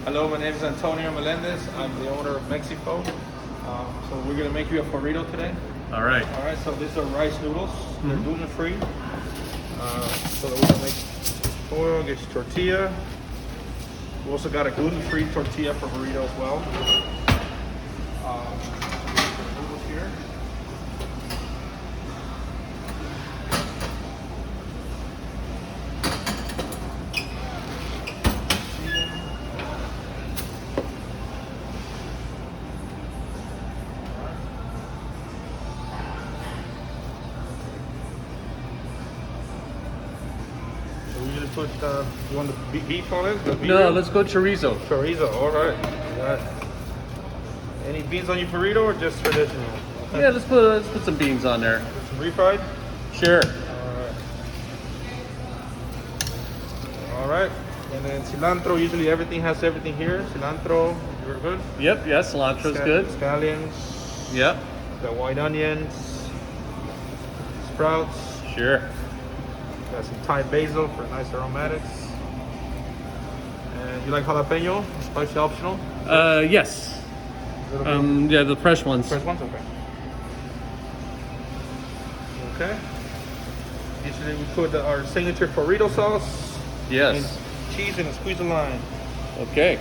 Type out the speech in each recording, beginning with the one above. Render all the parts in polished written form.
Hello, my name is Antonio Melendez. I'm the owner of MexiPHO. So we're gonna make you a PHOrrito today. All right. All right. So these are rice noodles. They're gluten free. So that we're gonna make oil, get your tortilla. We also got a gluten free tortilla for burrito as well. Noodles here. We're gonna put, you want the beef on it? No, let's go chorizo. Chorizo, all right. Any beans on your burrito or just traditional? Yeah, let's put some beans on there. Some refried? Sure. All right. And then cilantro, usually everything has everything here. Cilantro, you're good? Yep, yeah, cilantro's good. Scallions. Yep. Got white onions. Sprouts. Sure. Got some Thai basil for nice aromatics. And you like jalapeno? Spicy optional? Yes. A little bit. Yeah, the fresh ones. Fresh ones? Okay. Okay. Usually we put our signature PHOrrito sauce. Yes. And cheese and a squeeze of lime. Okay.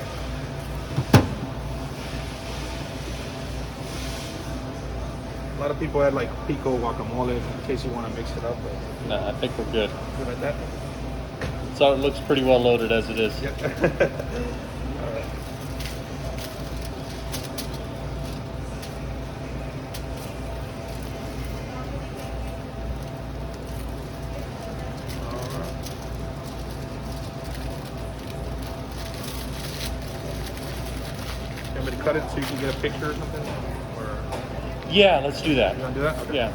A lot of people add like pico guacamole in case you want to mix it up. But Nah, I think we're good. good like that. So it looks pretty well loaded as it is. Yep. All right. You want me to cut it so you can get a picture or something? Or Yeah, let's do that. you want to do that? Okay. Yeah.